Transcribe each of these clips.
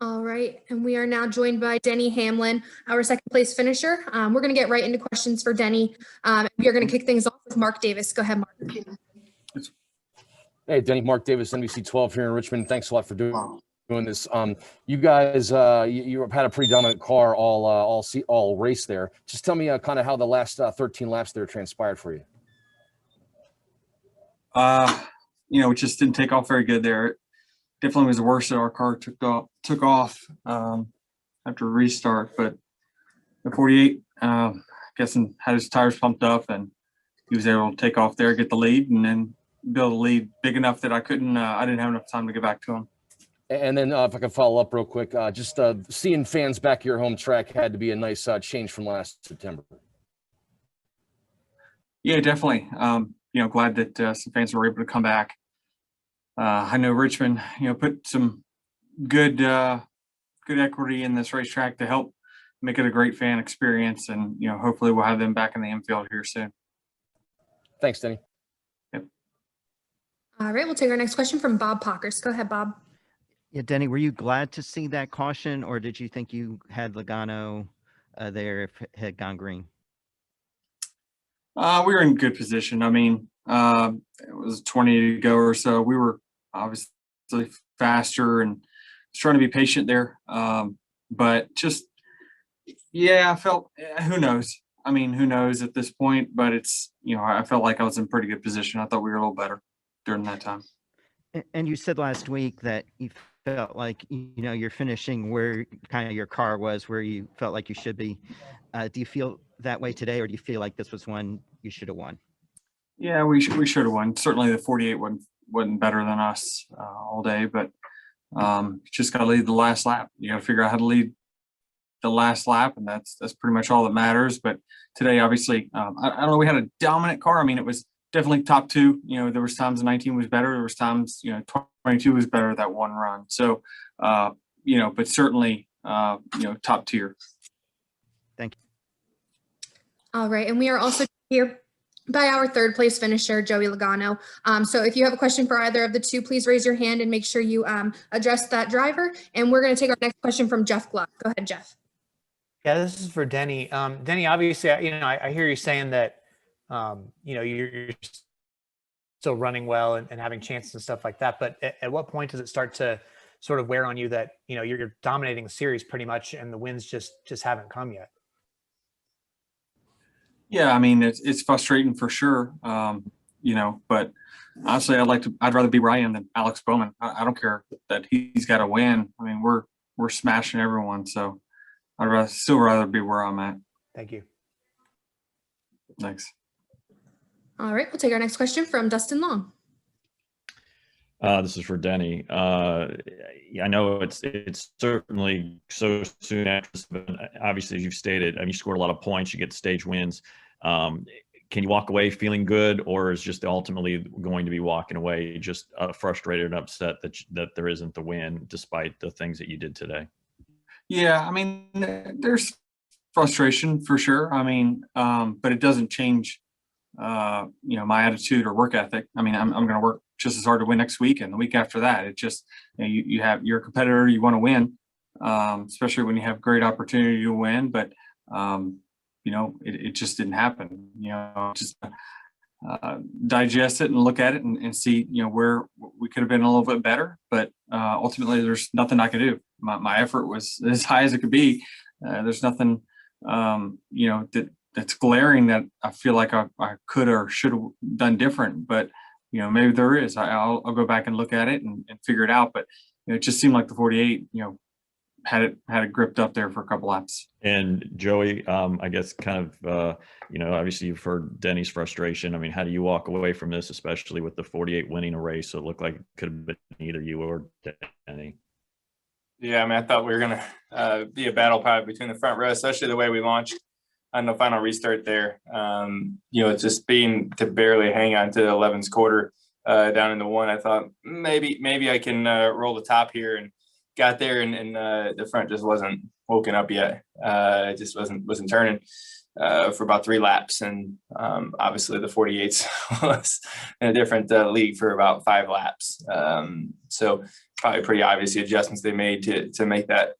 All right, and we are now joined by Denny Hamlin, our second place finisher. We're going to get right into questions for Denny. We are going to kick things off with Mark Davis. Go ahead, Mark. Hey, Denny, Mark Davis, NBC 12 here in Richmond. Thanks a lot for doing this. You guys, you had a pretty dominant car all race there. Just tell me kind of how the last 13 laps there transpired for you. It just didn't take off very good there. Definitely was the worst that our car took off after restart, but the 48 guessing had his tires pumped up and he was able to take off there, get the lead, and then build a lead big enough that I didn't have enough time to get back to him. And then if I can follow up real quick, just seeing fans back at your home track had to be a nice change from last September. Yeah, definitely. Glad that some fans were able to come back. I know Richmond, put some good equity in this racetrack to help make it a great fan experience, and hopefully we'll have them back in the infield here soon. Thanks, Denny. Yep. All right, we'll take our next question from Bob Pockers. Go ahead, Bob. Yeah, Denny, were you glad to see that caution, or did you think you had Logano there if it had gone green? We were in good position. I mean, it was 20 to go or so. We were obviously faster and trying to be patient there. But just, yeah, I felt, who knows? I mean, who knows at this point? But it's, I felt like I was in pretty good position. I thought we were a little better during that time. And you said last week that you felt like, you're finishing where kind of your car was, where you felt like you should be. Do you feel that way today, or do you feel like this was one you should have won? Yeah, we should have won. Certainly the 48 wasn't better than us all day, but just got to lead the last lap. You got to figure out how to lead the last lap, and that's pretty much all that matters. But today, obviously, I don't know, we had a dominant car. I mean, it was definitely top two. There was times 19 was better. There was times, 22 was better that one run. So, but certainly, top tier. Thank you. All right, and we are also here by our third place finisher, Joey Logano. So if you have a question for either of the two, please raise your hand and make sure you address that driver. And we're going to take our next question from Jeff Gluck. Go ahead, Jeff. Yeah, this is for Denny. Denny, obviously, I hear you saying that, you're still running well and having chances and stuff like that. But at what point does it start to sort of wear on you that, you're dominating the series pretty much and the wins just haven't come yet? Yeah, I mean, it's frustrating for sure. But honestly, I'd rather be where I am than Alex Bowman. I don't care that he's got to win. I mean, we're smashing everyone. So I'd still rather be where I'm at. Thank you. Thanks. All right, we'll take our next question from Dustin Long. This is for Denny. I know it's certainly so soon after. Obviously, as you've stated, you scored a lot of points. You get stage wins. Can you walk away feeling good, or is just ultimately going to be walking away just frustrated and upset that there isn't the win despite the things that you did today? Yeah, I mean, there's frustration for sure. I mean, but it doesn't change, my attitude or work ethic. I mean, I'm going to work just as hard to win next week and the week after that. It just, you're a competitor, you want to win, especially when you have great opportunity to win. But, it just didn't happen. Just digest it and look at it and see, where we could have been a little bit better. But ultimately, there's nothing I could do. My effort was as high as it could be. There's nothing, that's glaring that I feel like I could or should have done different. But maybe there is. I'll go back and look at it and figure it out. But it just seemed like the 48, had it gripped up there for a couple laps. And Joey, I guess kind of, obviously you've heard Denny's frustration. I mean, how do you walk away from this, especially with the 48 winning a race? So it looked like it could have been either you or Denny. Yeah, I mean, I thought we were going to be a battle probably between the front row, especially the way we launched on the final restart there. Just being to barely hang on to 11's quarter down in the one. I thought maybe I can roll the top here, and got there, and the front just wasn't woken up yet. It just wasn't turning. for about 3 laps. And obviously the 48s was in a different league for about 5 laps. So probably pretty obvious the adjustments they made to make that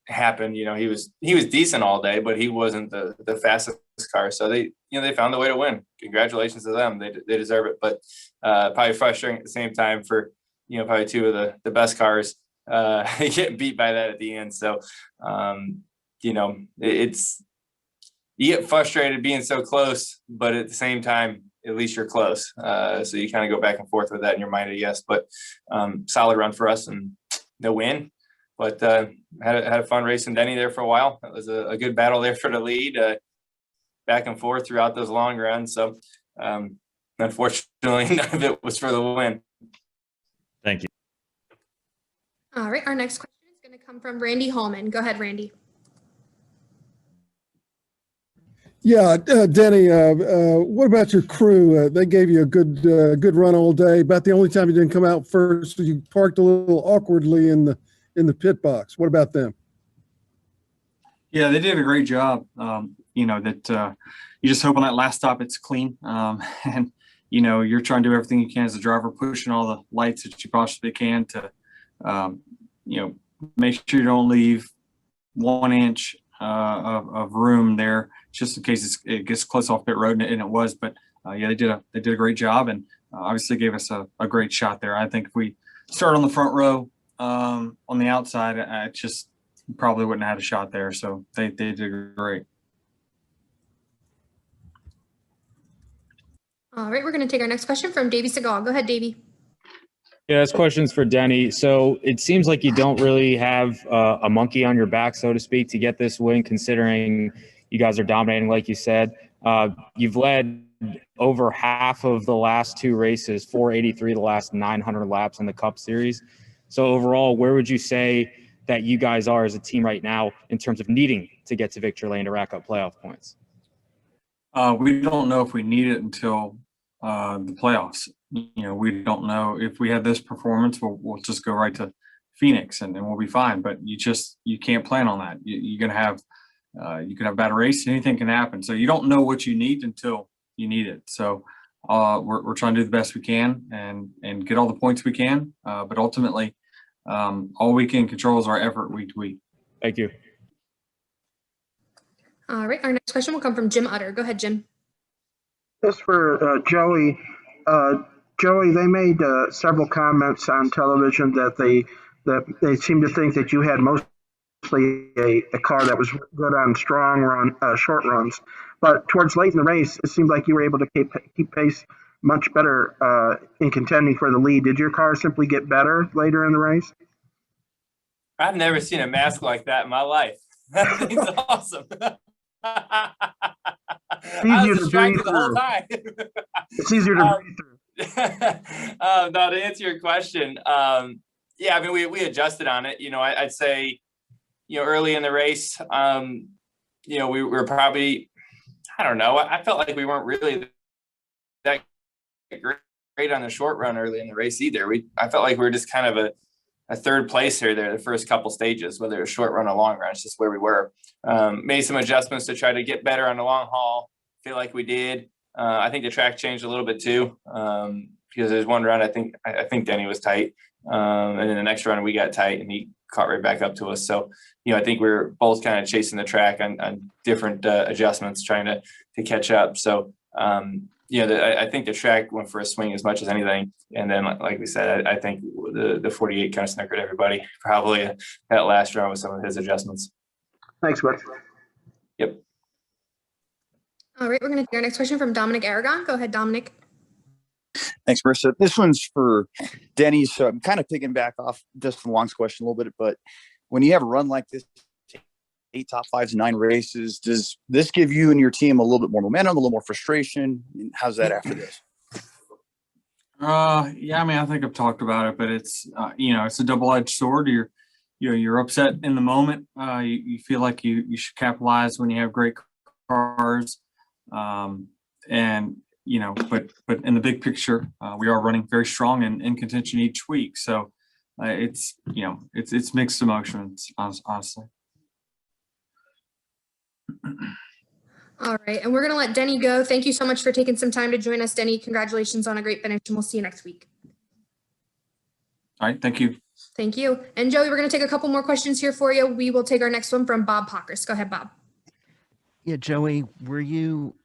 happen. You know, he was decent all day, but he wasn't the fastest car. So they found the way to win. Congratulations to them. They deserve it. But probably frustrating at the same time for, probably 2 of the best cars getting beat by that at the end. So, it's, you get frustrated being so close, but at the same time, at least you're close. So you kind of go back and forth with that in your mind, I guess. But solid run for us and no win. But had a fun racing Denny there for a while. It was a good battle there for the lead, back and forth throughout those long runs. So unfortunately, none of it was for the win. Thank you. All right, our next question is going to come from Randy Holman. Go ahead, Randy. Yeah, Denny, what about your crew? They gave you a good run all day. About the only time you didn't come out first, you parked a little awkwardly in the pit box. What about them? Yeah, they did a great job. That you just hope on that last stop it's clean, and you're trying to do everything you can as a driver, pushing all the lights that you possibly can to make sure you don't leave 1 inch of room there, just in case it gets close off pit road, and it was. But yeah, they did a great job, and obviously gave us a great shot there. I think if we start on the front row on the outside, I just probably wouldn't have had a shot there. So they did great. All right, we're going to take our next question from Davey Segal. Go ahead, Davey. Yeah, this question's for Denny. So it seems like you don't really have a monkey on your back, so to speak, to get this win, considering you guys are dominating, like you said. You've led over half of the last 2 races, 483 the last 900 laps in the Cup Series. So overall, where would you say that you guys are as a team right now in terms of needing to get to victory lane to rack up playoff points? We don't know if we need it until the playoffs. We don't know if we have this performance, we'll just go right to Phoenix and we'll be fine. But you can't plan on that. You're going to have, you can have a bad race. Anything can happen. So you don't know what you need until you need it. So we're trying to do the best we can and get all the points we can. But ultimately, all we can control is our effort week to week. Thank you. All right, our next question will come from Jim Utter. Go ahead, Jim. This for Joey. Joey, they made several comments on television that they seem to think that you had mostly a car that was good on short runs, but towards late in the race, it seemed like you were able to keep pace much better in contending for the lead. Did your car simply get better later in the race? I've never seen a mask like that in my life. That thing's awesome. I was distracted the whole time. It's easier to breathe through. No, to answer your question, yeah, I mean, we adjusted on it. I'd say, early in the race, we were probably, I don't know, I felt like we weren't really that great on the short run early in the race either. I felt like we were just kind of a third place here there the first couple stages, whether it was short run or long run. It's just where we were. Made some adjustments to try to get better on the long haul. Feel like we did. I think the track changed a little bit too, because there's one run I think Denny was tight, and then the next run we got tight and he caught right back up to us. So I think we were both kind of chasing the track on different adjustments, trying to catch up. So I think the track went for a swing as much as anything. And then, like we said, I think the 48 kind of snookered everybody. Probably that last run with some of his adjustments. Thanks, Butch. Yep. All right, we're going to take our next question from Dominic Aragon. Go ahead, Dominic. Thanks, Marissa. This one's for Denny. So I'm kind of picking back off Dustin Long's question a little bit, but when you have a run like this, 8 top 5s in 9 races, does this give you and your team a little bit more momentum, a little more frustration? How's that after this? Yeah, I mean, I think I've talked about it, but it's, it's a double-edged sword. You're upset in the moment. You feel like you should capitalize when you have great cars. But in the big picture, we are running very strong and in contention each week. So it's mixed emotions, honestly. All right, and we're going to let Denny go. Thank you so much for taking some time to join us, Denny. Congratulations on a great finish, and we'll see you next week. All right, thank you. Thank you. And Joey, we're going to take a couple more questions here for you. We will take our next one from Bob Pockers. Go ahead, Bob. Yeah, Joey, were you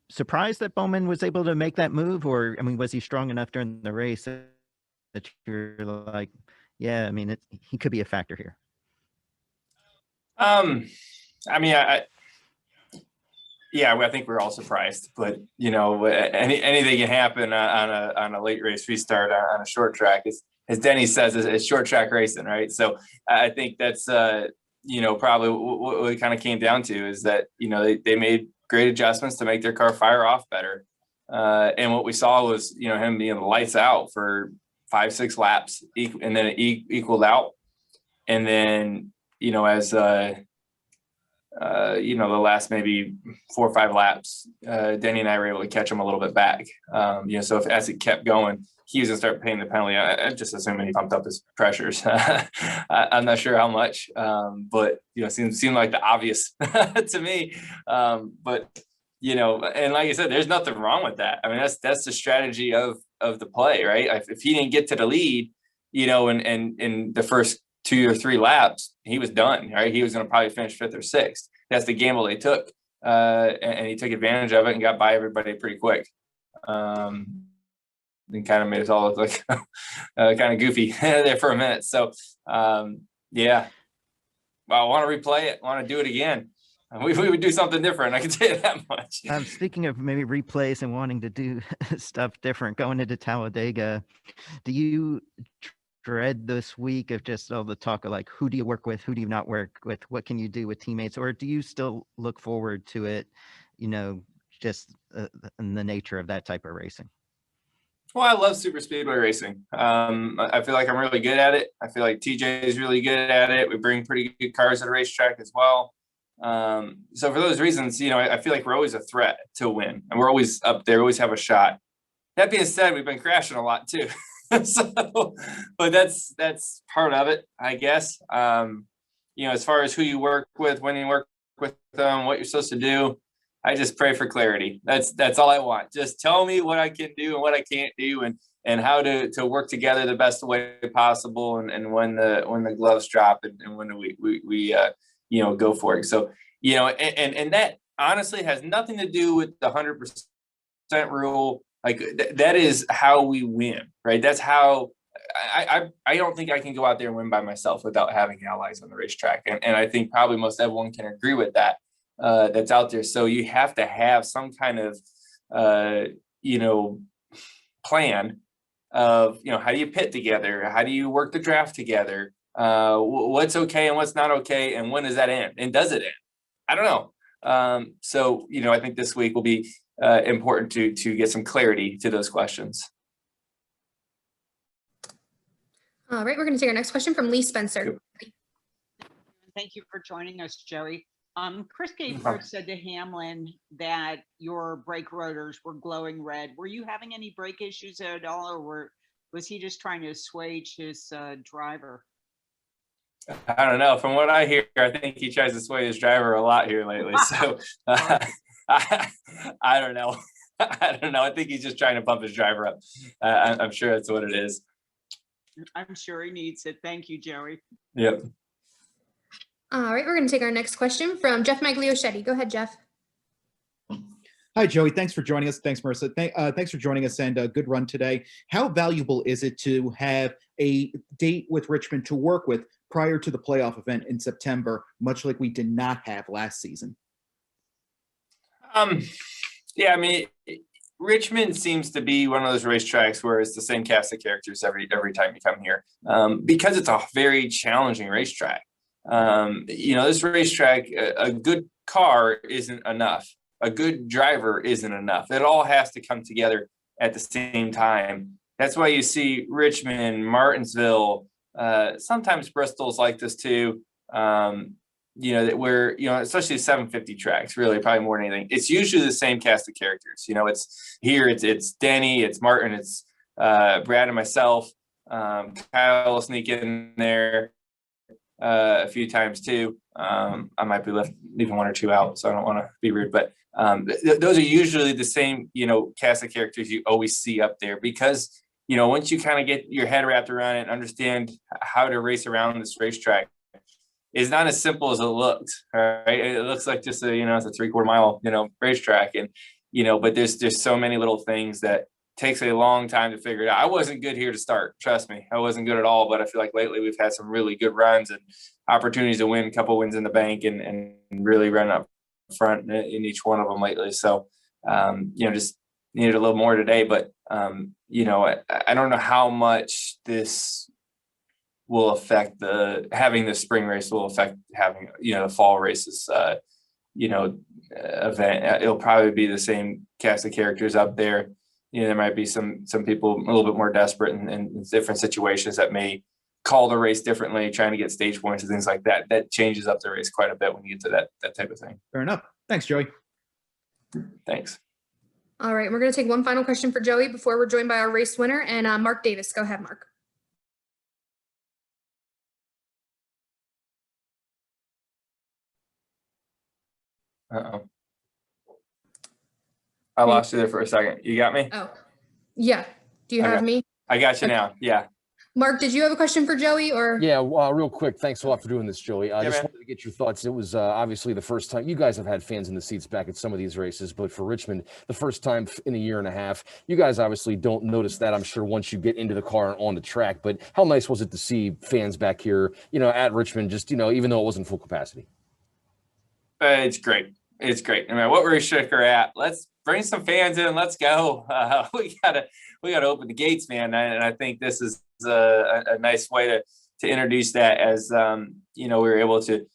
surprised that Bowman was able to make that move, or I mean, was he strong enough during the race that you're like, yeah, I mean, he could be a factor here? I mean, yeah, I think we're all surprised, but you know, anything can happen on a late race restart on a short track. As Denny says, it's short track racing, right? So I think that's you know, probably what it kind of came down to is that, you know, they made great adjustments to make their car fire off better. And what we saw was, you know, him being lights out for 5-6 laps, and then it equaled out. And then, you know, as you know, the last maybe 4 or 5 laps, Denny and I were able to catch him a little bit back. You know, so as it kept going, he was gonna start paying the penalty. I just assuming he pumped up his pressures. I'm not sure how much, but you know, seemed like the obvious to me. But you know, and like I said, there's nothing wrong with that. I mean, that's the strategy of the play, right? If he didn't get to the lead, you know, and in the first 2 or 3 laps, he was done, right? He was going to probably finish 5th or 6th. That's the gamble they took. And he took advantage of it and got by everybody pretty quick. And kind of made us all look like kind of goofy there for a minute. So, yeah, well, I want to replay it. I want to do it again. We would do something different. I can tell you that much. Speaking of maybe replays and wanting to do stuff different, going into Talladega, do you dread this week of just all the talk of like, who do you work with? Who do you not work with? What can you do with teammates? Or do you still look forward to it, you know, just in the nature of that type of racing? Well, I love super speedway racing. I feel like I'm really good at it. I feel like TJ is really good at it. We bring pretty good cars to the racetrack as well. So for those reasons, you know, I feel like we're always a threat to win, and we're always up there, always have a shot. That being said, we've been crashing a lot too. So, but that's part of it, I guess. You know, as far as who you work with, when you work with them, what you're supposed to do, I just pray for clarity. That's all I want. Just tell me what I can do and what I can't do, and how to work together the best way possible, and when the gloves drop, and when we you know, go for it. So, you know, and that honestly has nothing to do with the 100% rule. Like that is how we win, right? That's how I don't think I can go out there and win by myself without having allies on the racetrack. And I think probably most everyone can agree with that. That's out there. So you have to have some kind of, you know, plan of, you know, how do you pit together? How do you work the draft together? What's okay and what's not okay? And when does that end? And does it end? I don't know. So, you know, I think this week will be important to get some clarity to those questions. All right, we're going to take our next question from Lee Spencer. Thank you for joining us, Joey. Chris Gayford said to Hamlin that your brake rotors were glowing red. Were you having any brake issues at all, or was he just trying to assuage his driver? I don't know. From what I hear, I think he tries to sway his driver a lot here lately. So I don't know. I don't know. I think he's just trying to pump his driver up. I'm sure that's what it is. I'm sure he needs it. Thank you, Joey. Yep. All right, we're going to take our next question from Jeff Magliochetti. Go ahead, Jeff. Hi, Joey. Thanks for joining us. Thanks, Marissa. Thanks for joining us, and good run today. How valuable is it to have a date with Richmond to work with prior to the playoff event in September, much like we did not have last season? Yeah, I mean, Richmond seems to be one of those racetracks where it's the same cast of characters every time you come here, because it's a very challenging racetrack. You know, this racetrack, a good car isn't enough. A good driver isn't enough. It all has to come together at the same time. That's why you see Richmond, Martinsville, sometimes Bristol's like this too. You know, that we're, you know, especially 750 tracks, really, probably more than anything. It's usually the same cast of characters. You know, it's Denny, it's Martin, it's Brad and myself. Kyle will sneak in there a few times too. I might be leaving one or two out, so I don't want to be rude, but those are usually the same, cast of characters you always see up there, because, once you kind of get your head wrapped around it and understand how to race around this racetrack, it's not as simple as it looks. Right? It looks like just it's a 3/4 mile, racetrack, and but there's so many little things that takes a long time to figure it out. I wasn't good here to start. Trust me, I wasn't good at all. But I feel like lately we've had some really good runs and opportunities to win, a couple wins in the bank, and really run up front in each one of them lately. So, just needed a little more today. But I don't know how much this will affect having the spring race will affect having the fall races. Event. It'll probably be the same cast of characters up there. There might be some people a little bit more desperate in different situations that may call the race differently, trying to get stage points and things like that. That changes up the race quite a bit when you get to that type of thing. Fair enough. Thanks, Joey. Thanks. All right, we're going to take one final question for Joey before we're joined by our race winner, and Mark Davis. Go ahead, Mark. Uh-oh. I lost you there for a second. You got me? Oh, yeah. Do you have me? I got you now. Yeah. Mark, did you have a question for Joey or? Yeah, real quick. Thanks a lot for doing this, Joey. I just man. wanted to get your thoughts. It was obviously the first time you guys have had fans in the seats back at some of these races, but for Richmond, the first time in a year and a half. You guys obviously don't notice that, I'm sure, once you get into the car and on the track. But how nice was it to see fans back here, at Richmond, just, even though it wasn't full capacity? It's great. It's great. No matter what racetrack we're at, let's bring some fans in. Let's go. We gotta open the gates, man. And I think this is a nice way to introduce that, as we were able to,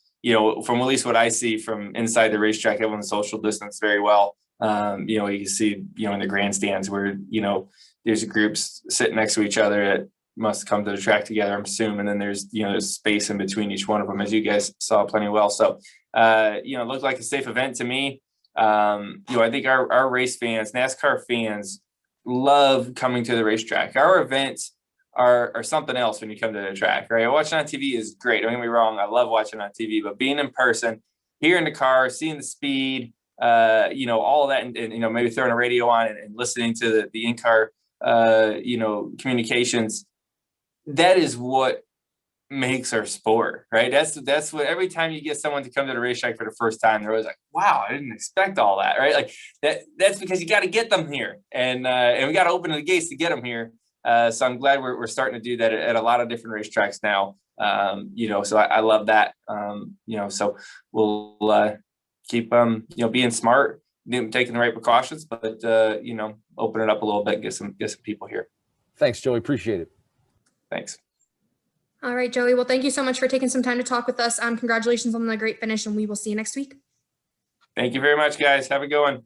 from at least what I see from inside the racetrack, everyone's social distance very well. You can see, in the grandstands where, there's groups sitting next to each other that must come to the track together, I'm assuming. And then there's, there's space in between each one of them, as you guys saw plenty well. So, it looked like a safe event to me. I think our race fans, NASCAR fans, love coming to the racetrack. Our events are something else when you come to the track, right? Watching on TV is great. Don't get me wrong. I love watching on TV, but being in person, here in the car, seeing the speed, all of that, and maybe throwing a radio on and listening to the in-car, communications, that is what makes our sport, right? That's what, every time you get someone to come to the racetrack for the first time, they're always like, wow, I didn't expect all that, right? Like that's because you got to get them here, and we got to open the gates to get them here. So I'm glad we're starting to do that at a lot of different racetracks now. So I love that. So we'll keep being smart, taking the right precautions, but open it up a little bit, get some people here. Thanks, Joey. Appreciate it. Thanks. All right, Joey. Well, thank you so much for taking some time to talk with us. Congratulations on the great finish, and we will see you next week. Thank you very much, guys. Have a good one.